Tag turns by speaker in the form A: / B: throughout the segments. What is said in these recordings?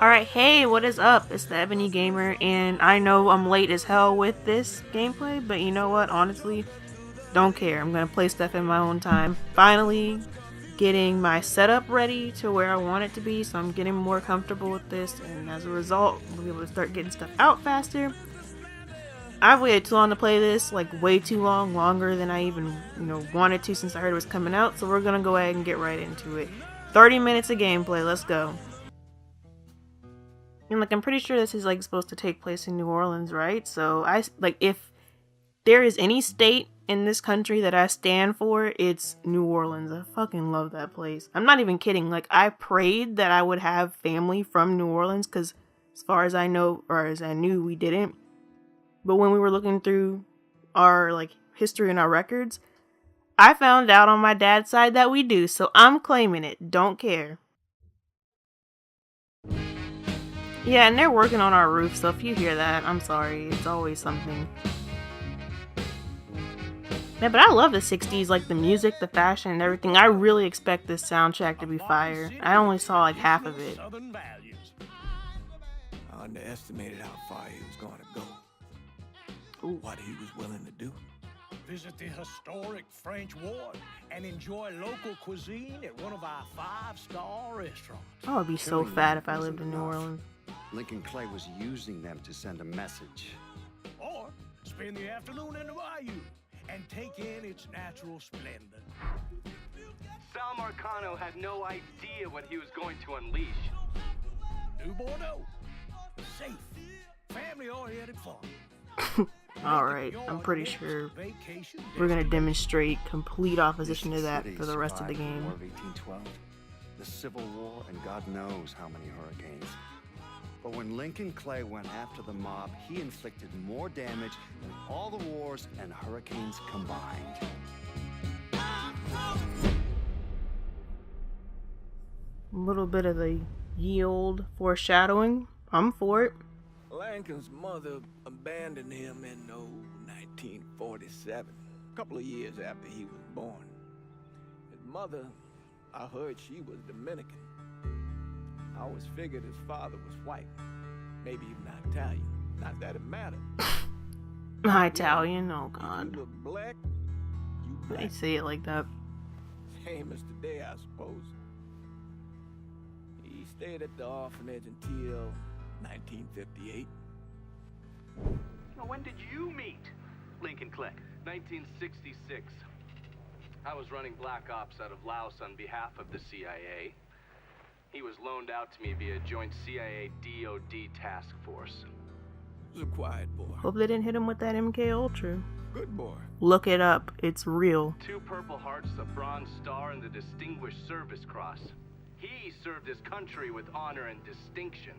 A: Alright, hey, what is up? It's the Ebonee Gamer, and I know I'm late as hell with this gameplay, but you know what? Honestly, don't care. I'm gonna play stuff in my own time. Finally getting my setup ready to where I want it to be, so I'm getting more comfortable with this, and as a result, we'll be able to start getting stuff out faster. I've waited too long to play this, like way too long, longer than I even, wanted to since I heard it was coming out, so we're gonna go ahead and get right into it. 30 minutes of gameplay, let's go. And I'm pretty sure this is supposed to take place in New Orleans, right? So if there is any state in this country that I stand for, it's New Orleans. I fucking love that place. I'm not even kidding. I prayed that I would have family from New Orleans, because as far as I know, or as I knew, we didn't. But when we were looking through our history and our records, I found out on my dad's side that we do. So I'm claiming it. Don't care. Yeah, and they're working on our roof, so if you hear that, I'm sorry. It's always something. Yeah, but I love the 60s, the music, the fashion, and everything. I really expect this soundtrack to be fire. I only saw half of it.
B: I underestimated how far he was going to go.
A: Ooh.
B: What he was willing to do.
C: Visit the historic French Ward and enjoy local cuisine at one of our 5-star restaurants.
A: I would be so fat if I lived in New Orleans.
D: Lincoln Clay was using them to send a message.
C: Or spend the afternoon in the bayou and take in its natural splendor.
E: Sal Marcano had no idea what he was going to unleash.
C: New Bordeaux. Safe, family-oriented fun.
A: Alright, I'm pretty sure we're gonna demonstrate complete opposition to that for the rest of the game.
D: War of 1812, the Civil War, and God knows how many hurricanes. But when Lincoln Clay went after the mob, he inflicted more damage than all the wars and hurricanes combined.
A: A little bit of the ye olde foreshadowing. I'm for it.
B: Lincoln's mother abandoned him in 1947, a couple of years after he was born. His mother, I heard she was Dominican. I always figured his father was white, maybe even Italian. Not that it mattered.
A: Italian? Oh
B: If
A: god.
B: you look black, you
A: They
B: black.
A: say it like that.
B: Same as today, I suppose. He stayed at the orphanage until 1958.
E: Now, when did you meet Lincoln Clay? 1966. I was running Black Ops out of Laos on behalf of the CIA. He was loaned out to me via joint CIA-DOD task force.
B: He was a quiet boy.
A: Hope they didn't hit him with that MK Ultra.
B: Good boy.
A: Look it up. It's real.
E: 2 Purple Hearts, a Bronze Star, and the Distinguished Service Cross. He served his country with honor and distinction.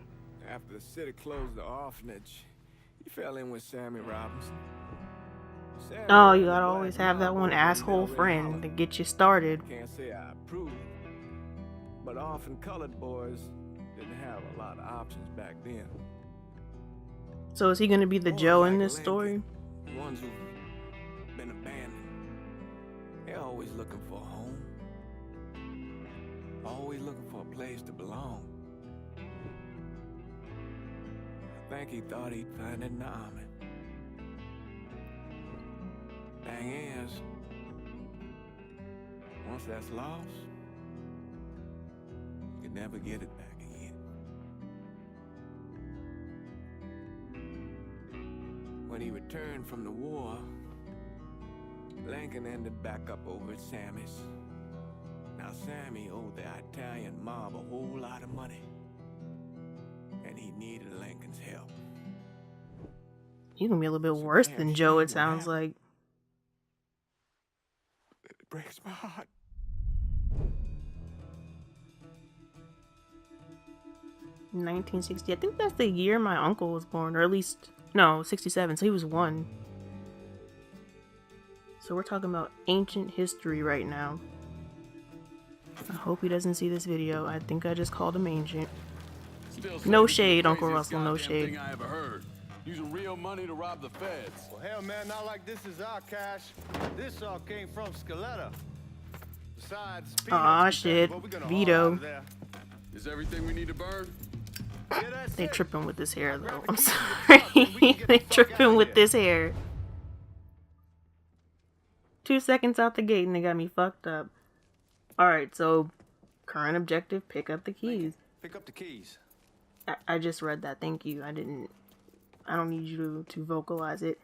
B: After the city closed the orphanage, he fell in with Sammy Robinson. Sammy
A: Oh, you
B: was a
A: gotta
B: black
A: always have that one
B: cowboy
A: asshole
B: from
A: friend
B: Holland.
A: to get you started.
B: Can't say I approve, but often colored boys didn't have a lot of options back then.
A: So is he gonna be the
B: Boys
A: Joe in
B: like
A: this
B: Lincoln,
A: story?
B: Ones who've been abandoned. They're always looking for a home. Always looking for a place to belong. I think he thought he'd find it in the army. Thing is, once that's lost, you can never get it back again. When he returned from the war, Lincoln ended back up over at Sammy's. Now Sammy owed the Italian mob a whole lot of money, and he needed Lincoln's help.
A: He's gonna be a little bit worse than Joe, it sounds like.
B: It breaks my heart.
A: In 1960. I think that's the year my uncle was born, or at least, no, 67, so he was 1. So we're talking about ancient history right now. I hope he doesn't see this video. I think I just called him ancient. No shade, Uncle Russell, no shade.
F: I ever heard. Using real money to rob the feds.
G: Well, hell, man, not like this is our cash. This all came from Scaletta. Besides,
A: Aw, shit. Vito.
F: Is everything we need to burn?
A: They tripping with this hair though. I'm sorry. They tripping with this hair. 2 seconds out the gate and they got me fucked up. Alright, so current objective, pick up the keys.
G: Pick up the keys.
A: I just read that, thank you. I don't need you to vocalize it.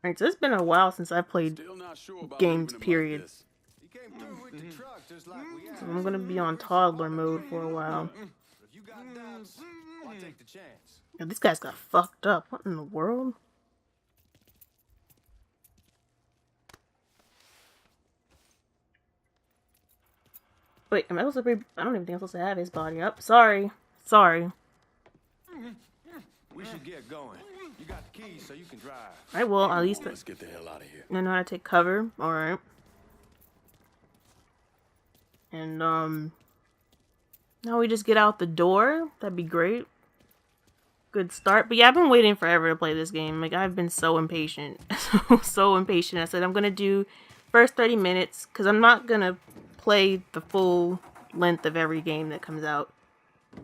A: Alright, so it's been a while since I played games, period. So I'm gonna be on toddler mode for a while. Yo, this guy's got fucked up. What in the world? Wait, am I supposed to be... I don't even think I'm supposed to have his body up. Sorry. Sorry.
G: We should get going. You got the keys so you can drive.
A: Alright, well, at least...
F: Let's get the hell out of here.
A: I know how to take cover. Alright. And, now we just get out the door. That'd be great. Good start. But yeah, I've been waiting forever to play this game. Like, I've been so impatient. so impatient. I said I'm gonna do first 30 minutes, because I'm not gonna play the full length of every game that comes out.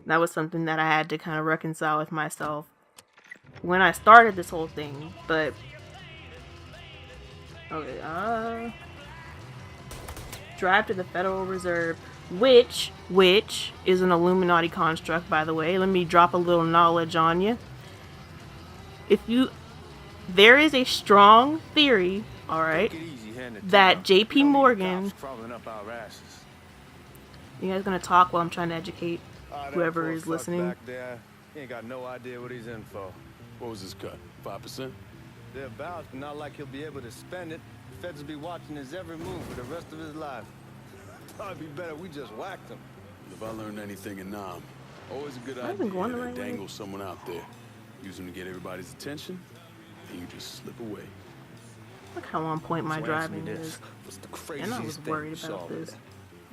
A: That was something that I had to kind of reconcile with myself when I started this whole thing. But okay, drive to the Federal Reserve, which is an Illuminati construct, by the way. Let me drop a little knowledge on you. There is a strong theory, all right, that JP Morgan... You guys gonna talk while I'm trying to educate whoever is listening?
G: Back there, he ain't got no idea what he's in for.
F: What was his cut? 5%?
G: They're about, but not like he'll be able to spend it. The feds will be watching his every move for the rest of his life. Probably be better we just whacked him.
F: If I learned anything in Nam, always a good
A: I've been going the
F: idea
A: right
F: to
A: way.
F: dangle someone out there. Use them to get everybody's attention, and you just slip away.
A: Look how on point my
G: So answer me
A: driving
G: this.
A: is.
G: What's the
A: And
G: craziest
A: I was
G: thing
A: worried
G: you saw
A: about
G: today?
A: this.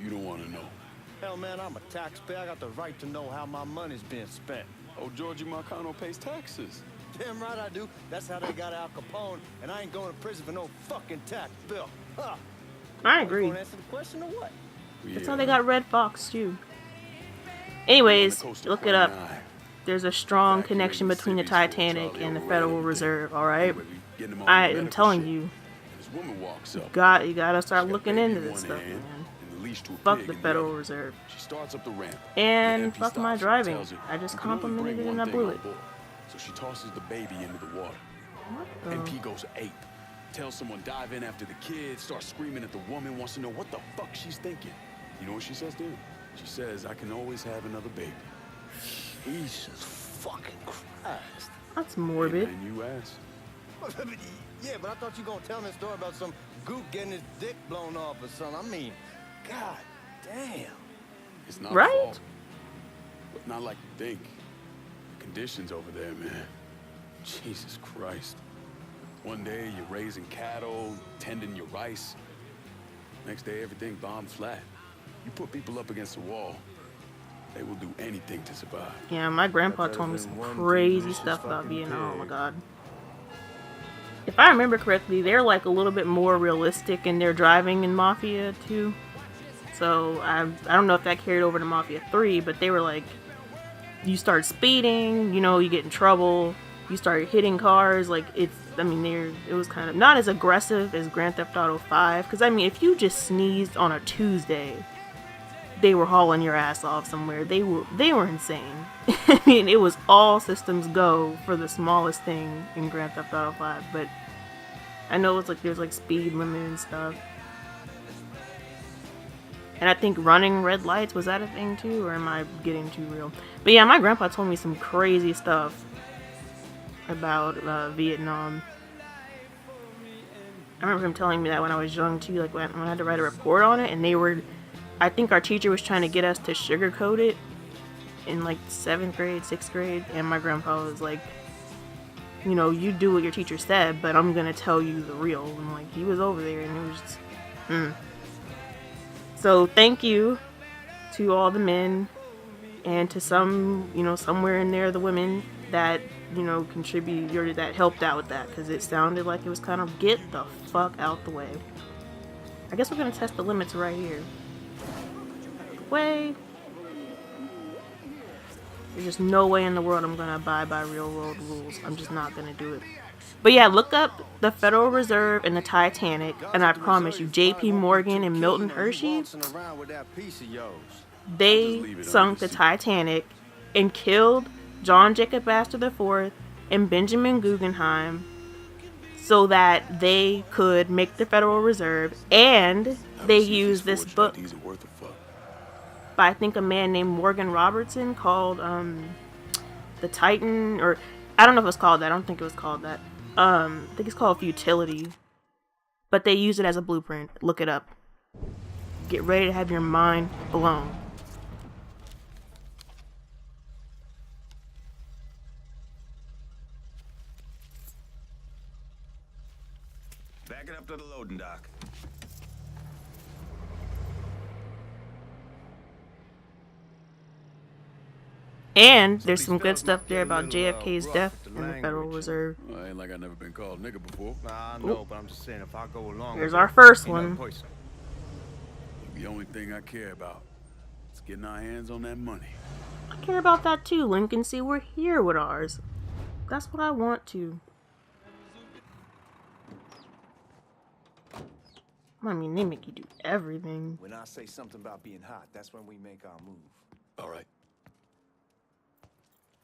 F: You don't want to know.
G: Hell, man, I'm a taxpayer. I got the right to know how my money's being spent.
F: Oh, Georgie Marcano pays taxes.
G: Damn right I do. That's how they got Al Capone, and I ain't going to prison for no fucking tax bill. Huh.
A: I
G: You
A: agree.
G: gonna answer the question or what?
A: That's how they got Red Fox too. Anyways, look it up. There's a strong connection between the Titanic and the Federal Reserve, alright? I am telling you, you gotta start looking into this stuff, man. Fuck the Federal Reserve.
F: She starts up the ramp.
A: And
F: MP
A: fuck my
F: stops her,
A: driving.
F: tells her,
A: I just
F: "You can only
A: complimented
F: bring
A: it and
F: one
A: I
F: thing
A: blew
F: on
A: it.
F: board." So she tosses the baby into the water.
A: What the?
F: MP goes ape. Tells someone dive in after the kid, starts screaming at the woman, wants to know what the fuck she's thinking. You know what she says, dude? She says, "I can always have another baby."
G: Jesus fucking Christ.
A: That's morbid.
F: And you ask.
G: Yeah, but I thought you were gonna tell me a story about some gook getting his dick blown off or something. I mean, god damn.
F: It's not
A: Right?
F: her fault. But not like you think. The conditions over there, man. Jesus Christ. One day you're raising cattle, tending your rice. Next day everything bombed flat. You put people up against the wall, they will do anything to survive.
A: Yeah, my grandpa told me some crazy stuff about Vietnam. Oh my god. If I remember correctly, they're like a little bit more realistic in their driving in Mafia 2. So I don't know if that carried over to Mafia 3, but they were like, you start speeding, you know, you get in trouble, you start hitting cars, like it was kind of not as aggressive as Grand Theft Auto 5, because I mean, if you just sneezed on a Tuesday, they were hauling your ass off somewhere. They were insane. I mean, it was all systems go for the smallest thing in Grand Theft Auto 5, but I know it's like there's like speed limit and stuff. And I think running red lights, was that a thing too, or am I getting too real? But yeah, my grandpa told me some crazy stuff about Vietnam. I remember him telling me that when I was young too, like when I had to write a report on it, and I think our teacher was trying to get us to sugarcoat it in like 7th grade, 6th grade, and my grandpa was like, you know, you do what your teacher said, but I'm gonna tell you the real. And like, he was over there, and it was just, So thank you to all the men, and to some, you know, somewhere in there, the women that, you know, contributed or that helped out with that, because it sounded like it was kind of get the fuck out the way. I guess we're gonna test the limits right here. Out of the way. There's just no way in the world I'm gonna abide by real world rules. I'm just not gonna do it. But yeah, look up the Federal Reserve and the Titanic, and I promise you, J.P. Morgan and Milton Hershey, they sunk the Titanic and killed John Jacob Astor IV and Benjamin Guggenheim so that they could make the Federal Reserve, and they used this book by, I think, a man named Morgan Robertson called The Titan, or I don't know if it was called that. I don't think it was called that. I think it's called Futility. But they use it as a blueprint. Look it up. Get ready to have your mind blown.
H: Back it up to the loading dock.
A: And there's some good stuff there about JFK's death in the Federal Reserve.
F: Well, ain't like I've never been called nigga before.
G: Nah, I know, but I'm just saying if I go along.
A: Here's our first one.
F: The only thing I care about is getting our hands on that money.
A: I care about that too, Lincoln. See, we're here with ours. That's what I want to. I mean, they make you do everything.
B: When I say something about being hot, that's when we make our move.
F: All right.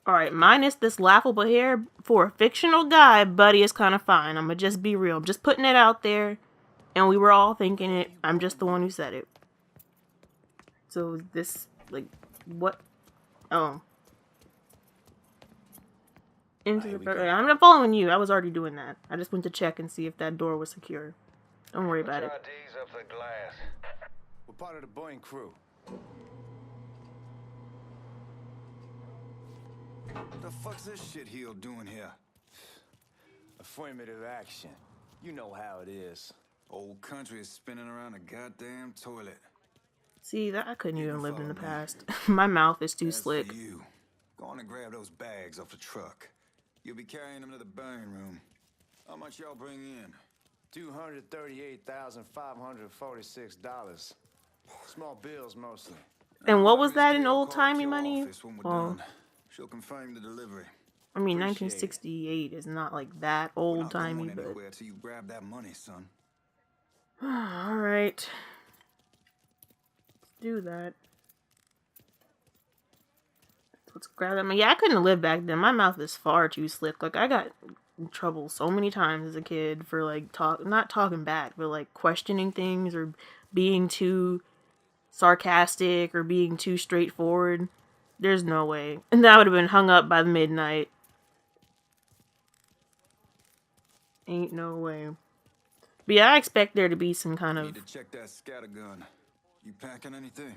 A: Alright, minus this laughable hair, for a fictional guy, Buddy is kind of fine. I'm gonna just be real. I'm just putting it out there. And we were all thinking it. I'm just the one who said it. So this, like, what? Oh. Into the... I'm not following you. I was already doing that. I just went to check and see if that door was secure. Don't worry about it.
G: We're part of the Boeing crew.
H: What the fuck's this shitheel doing here?
B: Affirmative action. You know how it is.
H: Old country is spinning around a goddamn toilet.
A: See, that I couldn't even live in the past. My mouth is too slick.
H: For you. Go on and grab those bags off the truck. You'll be carrying them to the burning room. How much y'all bring in?
B: $238,546. Small bills mostly.
A: And what was that in old-timey money? Well,
H: she'll confirm the delivery.
A: I mean, 1968 is not like that old-timey, but...
H: Till you grab that money, son.
A: Alright. Let's do that. Let's grab that money. Yeah, I couldn't live back then. My mouth is far too slick. Like, I got in trouble so many times as a kid for, like, not talking back, but, like, questioning things or being too sarcastic or being too straightforward. There's no way. And that would have been hung up by midnight. Ain't no way. But yeah, I expect there to be some kind of...
H: Need to check that scattergun. You packing anything?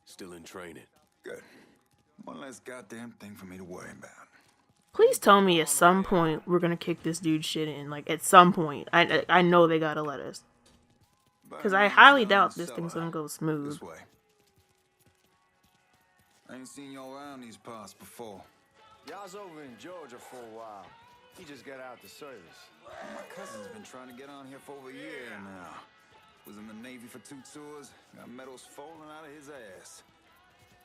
F: Still in training.
H: Good. One less goddamn thing for me to worry about.
A: Please tell me at some point we're gonna kick this dude's shit in. Like, at some point. I know they gotta let us. Because I highly doubt this thing's gonna go smooth.
H: This way. I ain't seen y'all around these parts before.
B: Y'all's over in Georgia for a while. He just got out the service.
H: My cousin's been trying to get on here for over a year now. Was in the Navy for 2 tours. Got medals falling out of his ass.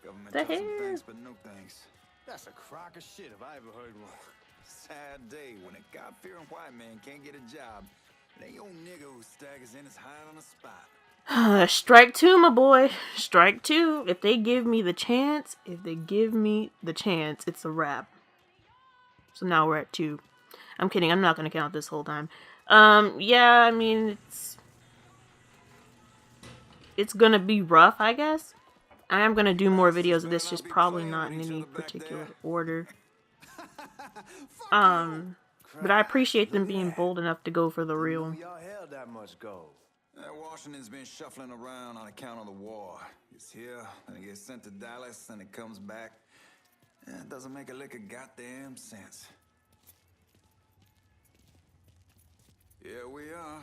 H: Government
A: The
H: does some
A: hell?
H: thanks, but no thanks.
B: That's a crock of shit if I ever heard one.
H: Sad day when a God-fearing white man can't get a job. And a old nigga who staggers in is hired on the spot.
A: Strike two, my boy. Strike two. If they give me the chance, it's a wrap. So now we're at 2. I'm kidding. I'm not going to count this whole time. Yeah, I mean, it's going to be rough, I guess. I am going to do more videos of this, just probably not in any particular order. But I appreciate them being bold enough to go for the real.
B: Y'all held that much gold.
H: Washington's been shuffling around on account of the war. It's here, and it gets sent to Dallas, and it comes back. It doesn't make a lick of goddamn sense. Here we are.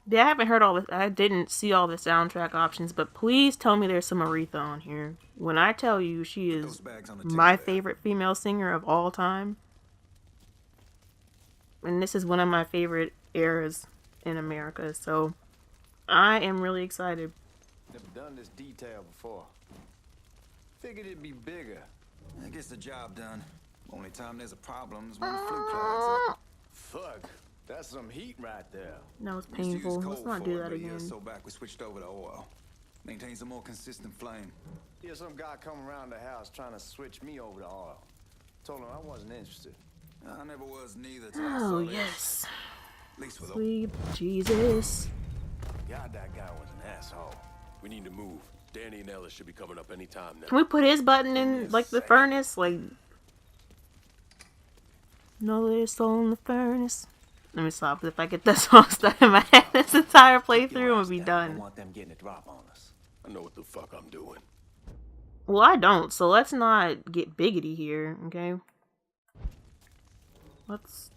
A: Yeah, I haven't heard all this. I didn't see all the soundtrack options, but please tell me there's some Aretha on here. When I tell you she is my favorite female singer of all time. And this is one of my favorite eras in America, so I am really excited.
G: Never done this detail before. Figured it'd be bigger.
H: That gets the job done. Only time there's a problem is when the flu clouds up.
G: Fuck, that's some heat right there.
A: No, it's
H: We used to use
A: painful.
H: coal
A: Let's not
H: for
A: do
H: it,
A: that
H: but a year or
A: again.
H: so back we switched over to oil. Maintains a more consistent flame.
G: Here's some guy come around the house trying to switch me over to oil. Told him I wasn't interested.
H: I never was neither till I
A: Oh,
H: saw this.
A: yes.
H: At least with
A: Sweet Jesus.
G: God, that guy was an asshole.
F: We need to move. Danny and Ellis should be coming up any time now.
A: Can we put his button in, like, the furnace? Like, no, there's soul in the furnace. Let me stop. If I get that song stuck in my head this entire playthrough, we'll be
G: I
A: done.
G: want them getting a drop on us.
F: I know what the fuck I'm doing.
A: Well, I don't, so let's not get biggity here, okay? Let's...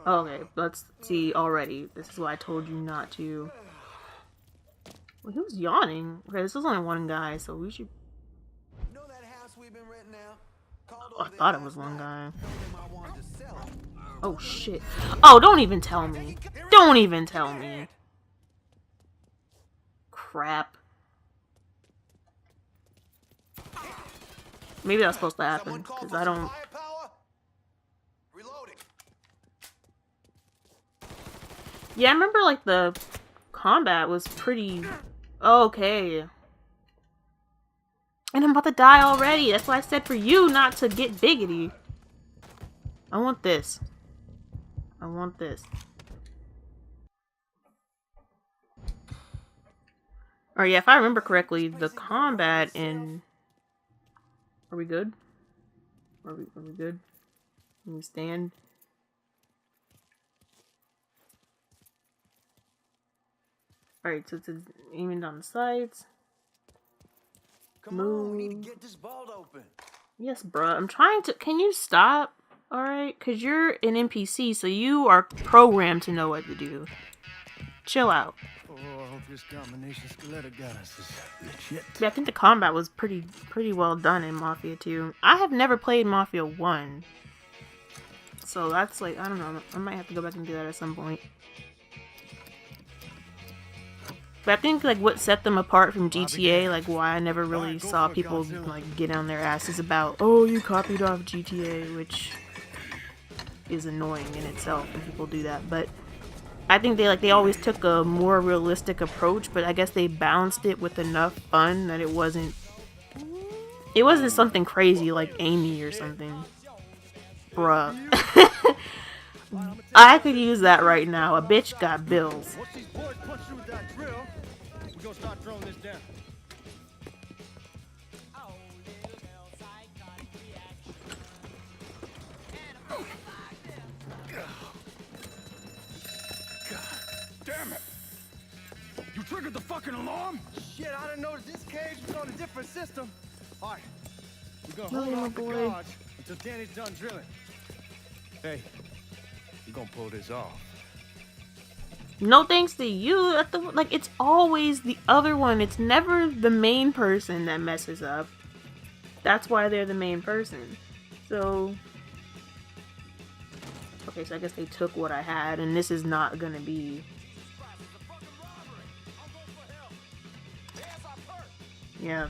A: Okay, let's see already. This is why I told you not to. Well, he was yawning. Okay, this was only one guy, so we should...
I: You know that house we've been renting out? Called
A: Oh, I
I: over there
A: thought it
I: last
A: was one
I: night.
A: guy.
I: Told him I wanted to sell it.
A: Oh, shit. Oh, don't even tell me. Don't even tell me. Crap. Maybe that's supposed to happen, because I don't...
I: Reloading.
A: Yeah, I remember, like, the combat was pretty okay. And I'm about to die already. That's why I said for you not to get biggity. I want this. I want this. Or yeah, if I remember correctly, the combat in... Are we good? Are we good? Can we stand? Alright, so it's aiming down the sides.
G: Come on, we need to get this vault open.
A: Yes, bruh. I'm trying to... Can you stop? Alright? Because you're an NPC, so you are programmed to know what to do. Chill out.
G: Oh, I hope this combination skeleton got us is legit.
A: Yeah, I think the combat was pretty well done in Mafia 2. I have never played Mafia 1. So that's like, I don't know. I might have to go back and do that at some point. But I think like what set them apart from GTA, like why I never really saw people like get on their asses about, oh, you copied off GTA, which is annoying in itself when people do that. But I think they always took a more realistic approach, but I guess they balanced it with enough fun that it wasn't something crazy like Amy or something. Bruh. I could use that right now. A bitch got bills.
G: Once these boys punch through that drill, we're gonna start throwing this down.
F: Damn it! You triggered the fucking alarm?
G: Shit, I didn't notice this cage was on a different system. All right, we're gonna
A: Really,
G: hold
A: my
G: off the
A: boy?
G: guards until Danny's done drilling. Hey, we're gonna pull this off.
A: No thanks to you. Like, it's always the other one. It's never the main person that messes up. That's why they're the main person. So... Okay, so I guess they took what I had, and this is not gonna be... Yeah.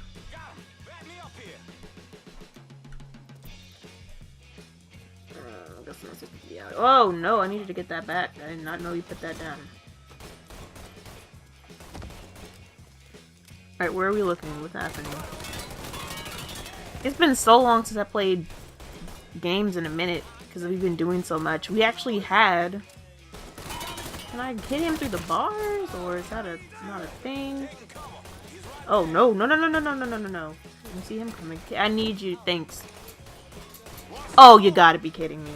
A: I guess that's it. Yeah. Oh no, I needed to get that back. I did not know you put that down. Alright, where are we looking? What's happening? It's been so long since I played games in a minute, because we've been doing so much. We actually had... Can I hit him through the bars? Or is that not a thing? Oh, no. No. Let me see him coming. I need you. Thanks. Oh, you gotta be kidding me.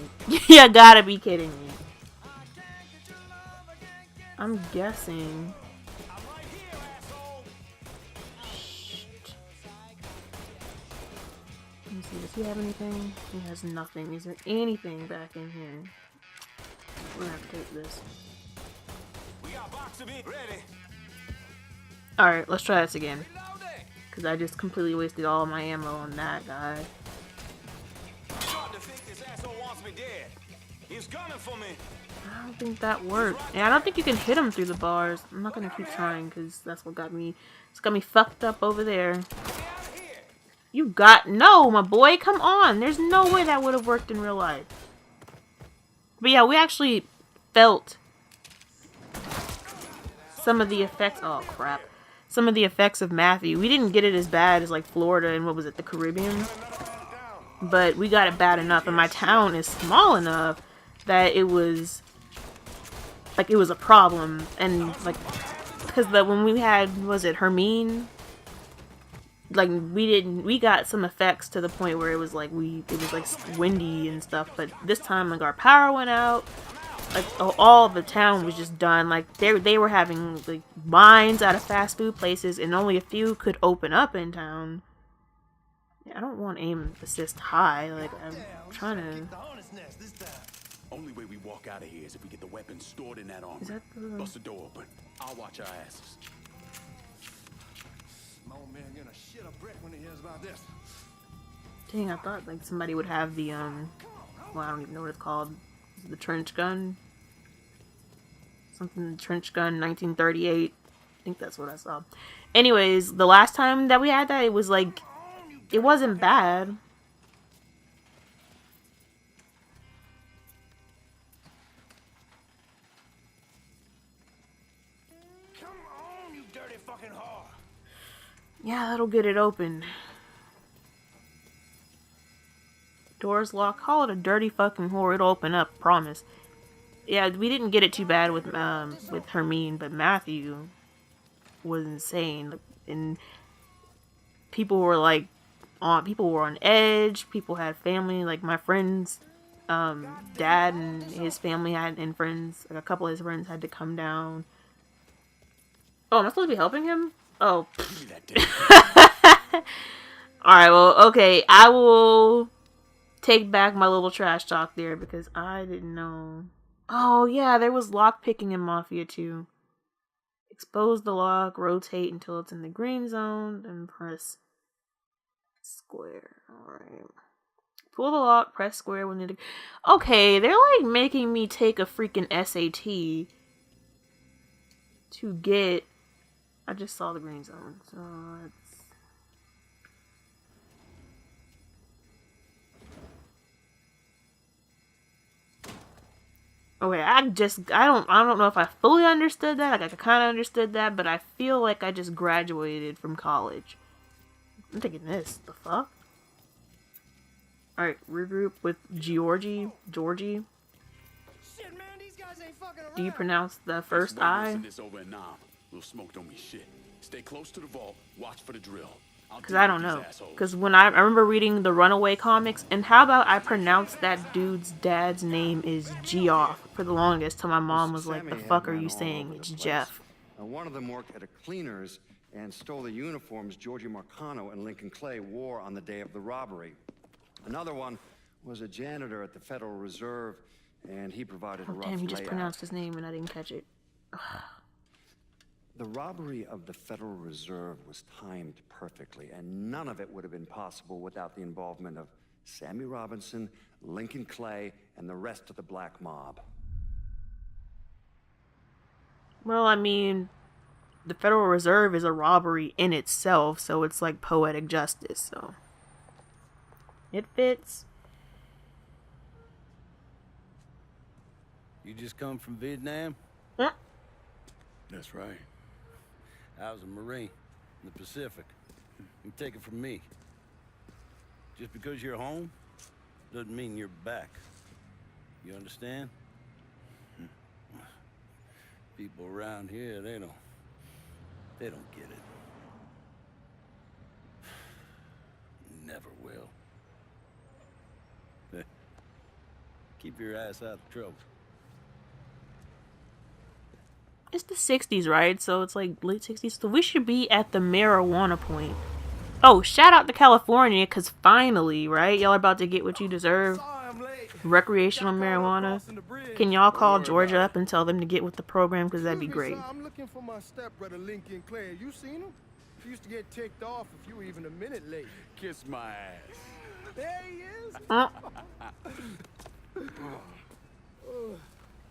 A: You gotta be kidding me. I'm guessing... Let me see, does he have anything? He has nothing. Is there anything back in here? We're gonna have to take this. Alright, let's try this again. Because I just completely wasted all my ammo on that guy.
I: He's gunning for me.
A: I don't think that worked. And I don't think you can hit him through the bars. I'm not gonna keep trying because that's what got me. It's got me fucked up over there. You got no, my boy. Come on. There's no way that would have worked in real life. But yeah, we actually felt some of the effects. Oh crap! Some of the effects of Matthew. We didn't get it as bad as like Florida and what was it, the Caribbean. But we got it bad enough, and my town is small enough that it was like it was a problem. And like because when we had, was it Hermine? Like we got some effects to the point where it was like it was like windy and stuff, but this time like our power went out, like all of the town was just done. Like they were having like mines out of fast food places and only a few could open up in town. Yeah, I don't want aim assist high, like I'm trying to.
F: Only way we walk out of here is if we get the weapons stored in that armory.
A: Is that the...
F: Bust the door open. I'll watch our asses.
G: My old man gonna shit a brick when he hears about this.
A: Dang, I thought like somebody would have the well, I don't even know what it's called. The trench gun. Something trench gun 1938. I think that's what I saw. Anyways, the last time that we had that, it was like it wasn't bad.
C: Come on, you dirty fucking whore.
A: Yeah, that'll get it open. Doors locked. Call it a dirty fucking whore. It'll open up. Promise. Yeah, we didn't get it too bad with Hermine, but Matthew was insane, and people were like on edge. People had family, like my friend's dad and his family and friends. Like a couple of his friends had to come down. Oh, am I supposed to be helping him? Oh. Alright, well, okay. I will take back my little trash talk there because I didn't know. Oh, yeah, there was lock picking in Mafia 2. Expose the lock, rotate until it's in the green zone, then press square. Alright. Pull the lock, press square when it... Okay, they're like making me take a freaking SAT to get... I just saw the green zone, so it's... Okay, I don't know if I fully understood that. Like I kind of understood that, but I feel like I just graduated from college. I'm taking this. The fuck? All right, regroup with Georgie.
C: Shit, man, these guys ain't fucking around.
A: Do you pronounce the first I?
F: This over and now. Little smoke don't mean shit. Stay close to the vault. Watch for the drill.
A: Because I don't know. Because when I remember reading the Runaway comics, and how about I pronounce that dude's dad's name is Geoff for the longest, till my mom was like, the fuck are you saying? It's Jeff.
D: Now, one of them worked at a cleaner's and stole the uniforms Georgie Marcano and Lincoln Clay wore on the day of the robbery. Another one was a janitor at the Federal Reserve, and he provided a rough
A: damn, you just
D: layout.
A: pronounced his name and I didn't catch it.
D: The robbery of the Federal Reserve was timed perfectly, and none of it would have been possible without the involvement of Sammy Robinson, Lincoln Clay, and the rest of the black mob.
A: Well, I mean, the Federal Reserve is a robbery in itself, so it's like poetic justice, so it fits.
G: You just come from Vietnam?
A: Huh?
F: That's right.
G: I was a Marine in the Pacific. You take it from me. Just because you're home doesn't mean you're back. You understand? People around here, they don't get it. Never will. Keep your ass out of trouble.
A: It's the 60s, right? So it's like late 60s. So we should be at the marijuana point. Oh, shout out to California, because finally, right? Y'all are about to get what you deserve. Recreational marijuana. Can y'all call Georgia up and tell them to get with the program? Because that'd be great.
G: I'm looking for my stepbrother, Lincoln Clay. You seen him? He used to get ticked off if you were even a minute late.
F: Kiss my ass.
G: There he is.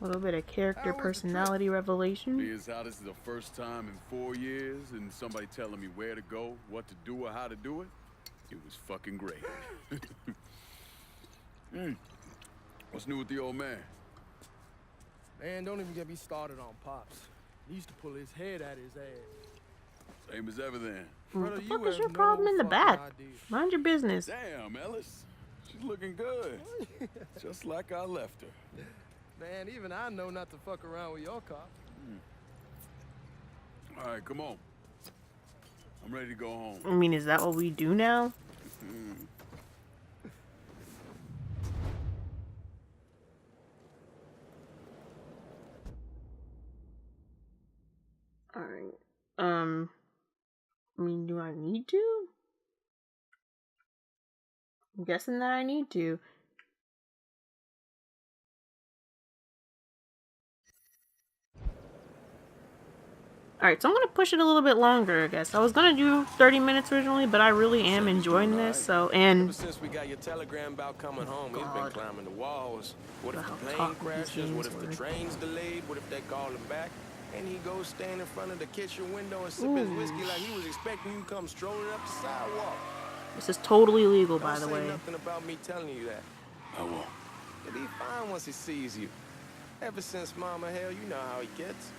A: A little bit of character personality revelation.
F: Being how this is the first time in 4 years and somebody telling me where to go, what to do, or how to do it, it was fucking great. What's new with the old man?
J: Man, don't even get me started on Pops. He used to pull his head out his ass.
F: Same as ever then.
A: What the fuck is your problem in the back? Mind your business.
F: Damn, Ellis. She's looking good. Just like I left her.
J: Man, even I know not to fuck around with your car.
F: All right, come on. I'm ready to go home.
A: I mean, is that what we do now? Alright. I mean, do I need to? I'm guessing that I need to. Alright, so I'm gonna push it a little bit longer, I guess. I was gonna do 30 minutes originally, but I really am enjoying this, so, and...
I: Ever since we got your telegram about coming home, we've been climbing the walls. What if the plane crashes? What if the train's delayed? What if they call him back? And he goes stand in front of the kitchen window and sip his whiskey like he was expecting you to come strolling up the sidewalk.
A: This is totally legal, by the
I: Don't
A: way.
I: say nothing about me telling you that.
F: I won't.
I: He'll be fine once he sees you. Ever since Mama, hell, you know how he gets.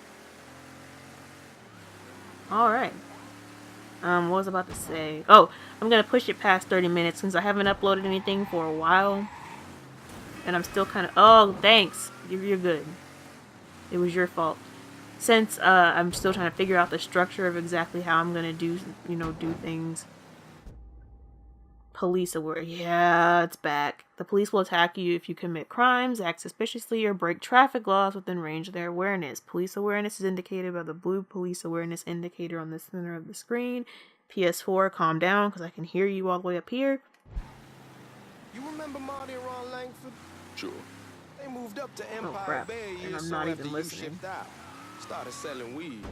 A: Alright. What was I about to say? Oh, I'm gonna push it past 30 minutes since I haven't uploaded anything for a while. And I'm still kind of... Oh, thanks. You're good. It was your fault. Since I'm still trying to figure out the structure of exactly how I'm gonna do, you know, do things. Police aware. Yeah, it's back. The police will attack you if you commit crimes, act suspiciously, or break traffic laws within range of their awareness. Police awareness is indicated by the blue police awareness indicator on the center of the screen. PS4, calm down, because I can hear you all the way up here.
I: You remember Marty and Ron Langford?
F: Sure.
I: They moved up to Empire
A: crap.
I: Bay a year
A: And I'm
I: so
A: not
I: after
A: even
I: you
A: listening.
I: shipped out. Started selling weed.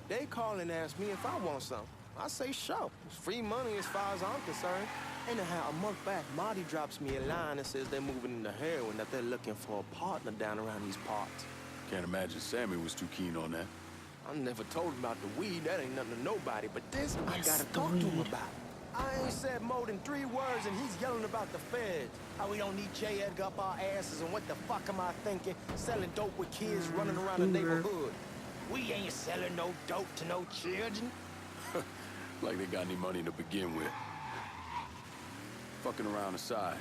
I: They call and ask me if I want some. I say sure. It's free money as far as I'm concerned. Anyhow, a month back, Marty drops me a line and says they're moving into heroin, that they're looking for a partner down around these parts.
F: Can't imagine Sammy was too keen on that.
I: I never told him about the weed. That ain't nothing to nobody. But this, I gotta talk to him about. I ain't said more than 3 words, and he's yelling about the feds. How we don't need J. Edgar up our asses, and what the fuck am I thinking? Selling dope with kids running around the neighborhood. We ain't selling no dope to no children.
F: Like they got any money to begin with. Fucking around aside,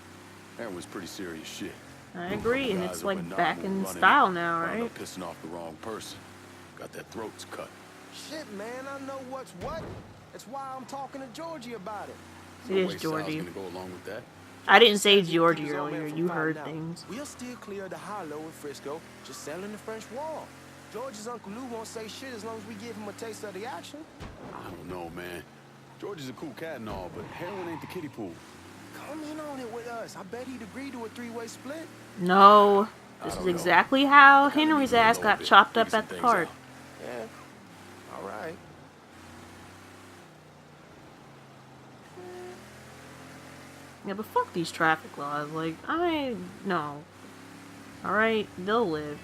F: that was pretty serious shit.
A: I agree, and
F: Guys
A: it's
F: that
A: like
F: were
A: back
F: not
A: in
F: running
A: style
F: it,
A: now,
F: wound
A: right?
F: up pissing off the wrong person. Got their throats cut.
I: Shit, man, I know what's what. That's why I'm talking to Georgie about it.
A: It is Georgie.
F: Gonna go along with that.
A: I didn't say Georgie earlier. You heard things.
I: We'll still clear the hollow in Frisco, just selling the French Wall. George's Uncle Lou won't say shit as long as we give him a taste of the action.
F: I don't know, man. George is a cool cat and all, but heroin ain't the kiddie pool.
I: Come in on it with us. I bet he'd agree to a 3-way split.
A: No. This is exactly how Henry's ass got chopped up at the park.
I: Yeah. All right.
A: Yeah, but fuck these traffic laws. Like, no. Alright, they'll live.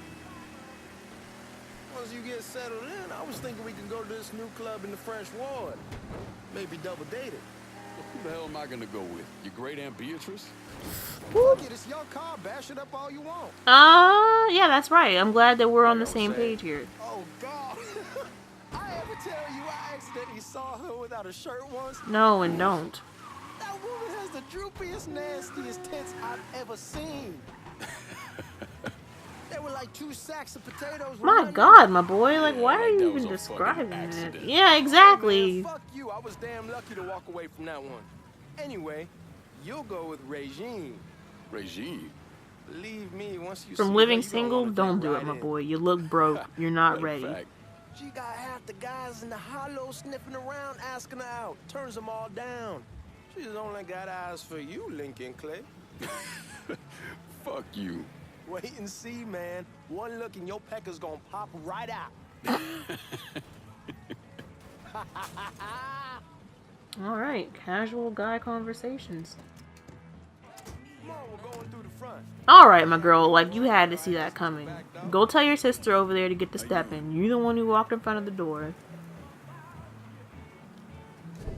I: Once you get settled in, I was thinking we could go to this new club in the French Ward. Maybe double date it.
F: Who the hell am I gonna go with? Your great Aunt Beatrice?
I: Fuck it, it's your car. Bash it up all you want.
A: Yeah, that's right. I'm glad that we're on the same page here.
I: Oh, God. I ever tell you I accidentally saw her without a shirt once?
A: No, and don't.
I: That woman has the droopiest, nastiest tits I've ever seen. They were like 2 sacks of potatoes.
A: My God, my boy. Like, why are you even describing it? Yeah, exactly.
I: Hey man, fuck you. I was damn lucky to walk away from that one. Anyway, you'll go with Regine.
F: Regine?
I: Believe me, once you
A: From
I: see
A: living
I: her, you
A: single,
I: wanna
A: don't
I: get
A: do
I: right
A: it, my
I: in.
A: boy. You look broke. You're not ready.
F: Fact.
I: She got half the guys in the hollow sniffing around asking her out. Turns them all down. She's only got eyes for you, Lincoln Clay.
F: Fuck you.
I: Wait and see, man. One look and your pecker's gonna pop right out.
A: Alright, casual guy conversations. Alright, my girl, like, you had to see that coming. Go tell your sister over there to get the step in. You're the one who walked in front of the door.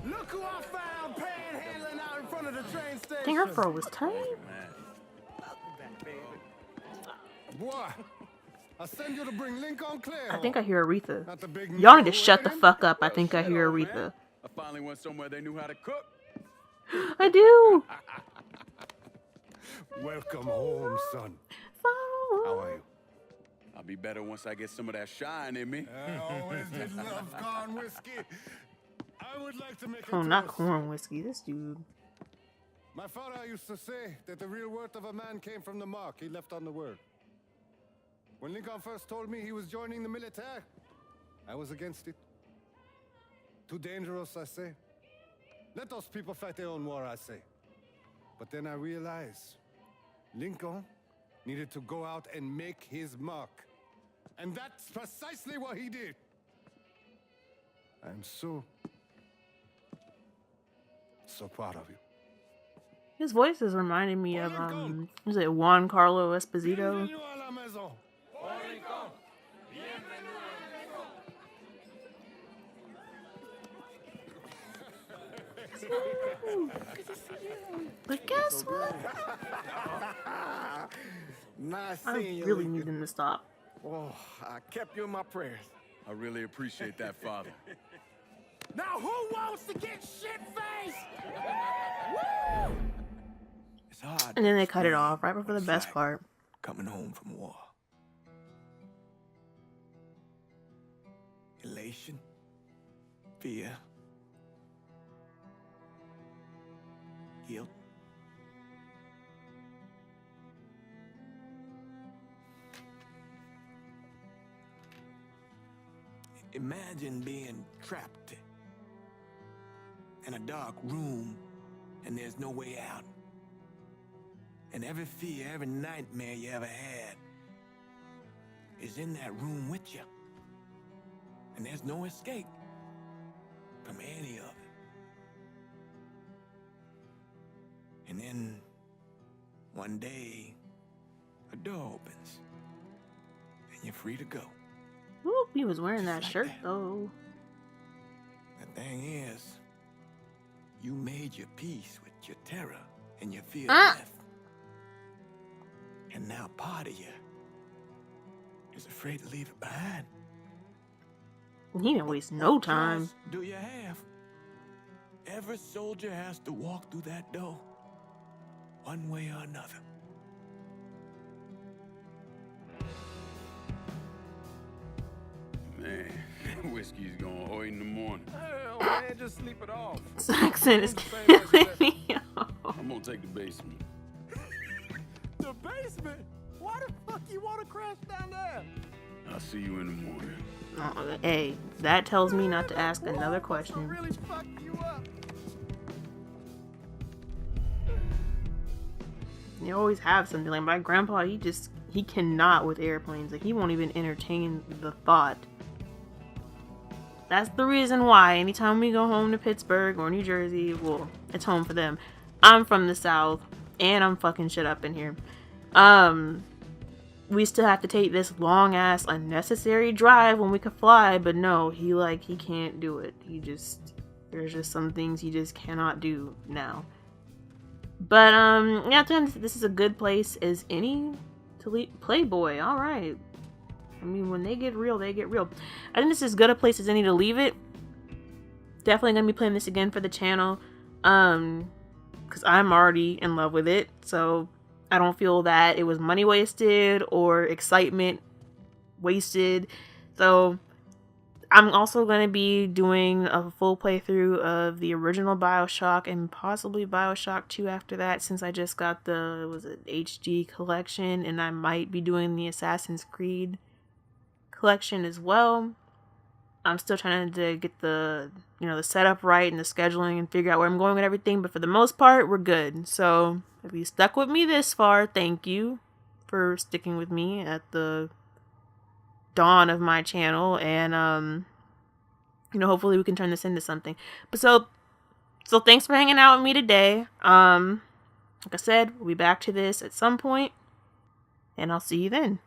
I: Look who I found panhandling out in front of the train station.
A: Dang, her fro was tight.
I: Boy, I send you to bring Lincoln Claire.
A: I think I hear Aretha. Y'all need to shut the fuck up. I think I hear Aretha.
F: I finally went somewhere they knew how to cook.
A: I do.
I: Welcome home, son. How are you?
F: I'll be better once I get some of that shine in me.
I: I always did love corn whiskey. I would like to make a
A: Oh, not
I: toast.
A: corn whiskey. This dude.
I: My father used to say that the real worth of a man came from the mark he left on the world. When Lincoln first told me he was joining the military, I was against it. Too dangerous, I say. Let those people fight their own war, I say. But then I realized Lincoln needed to go out and make his mark. And that's precisely what he did. I'm so proud of you.
A: His voice is reminding me of, was it Juan Carlo Esposito? But guess what?
B: Nice
A: I
B: seeing you.
A: really need them to stop.
B: Oh, I kept you in my prayers.
F: I really appreciate that, Father.
I: Now who wants to get shit-faced?
B: It's hard.
A: And then they cut it off right before the best part.
B: Coming home from war. Elation. Fear. Guilt. Imagine being trapped in a dark room and there's no way out. And every fear, every nightmare you ever had is in that room with you. And there's no escape from any of it. And then one day, a door opens and you're free to go.
A: Whoop, he was wearing that shirt though.
B: The thing is, you made your peace with your terror and your fear of death. And now part of you is afraid to leave it behind.
A: He didn't waste no time.
B: Choice do you have? Every soldier has to walk through that door, one way or another.
F: Man, whiskey's gonna hoy in the morning.
B: Hell, man, just sleep it off.
A: This accent is killing me.
F: I'm gonna take the basement.
I: The basement? Why the fuck you want to crash down there?
F: I'll see you in the morning.
A: Hey, that tells me not to ask another question.
I: Really fuck you up.
A: You always have something. Like my grandpa, he cannot with airplanes. Like he won't even entertain the thought. That's the reason why anytime we go home to Pittsburgh or New Jersey, well, it's home for them. I'm from the South and I'm fucking shit up in here. We still have to take this long ass unnecessary drive when we could fly, but no, he can't do it. There's just some things he just cannot do now. But yeah, this is a good place as any to leave. Playboy, all right. I mean, when they get real, they get real. I think this is as good a place as any to leave it. Definitely gonna be playing this again for the channel, because I'm already in love with it. So I don't feel that it was money wasted or excitement wasted. So I'm also going to be doing a full playthrough of the original BioShock and possibly BioShock 2 after that, since I just got the HD collection, and I might be doing the Assassin's Creed collection as well. I'm still trying to get the setup right and the scheduling and figure out where I'm going with everything, but for the most part, we're good. So if you stuck with me this far, thank you for sticking with me at the dawn of my channel, and hopefully we can turn this into something. But so thanks for hanging out with me today. Like I said, we'll be back to this at some point, and I'll see you then.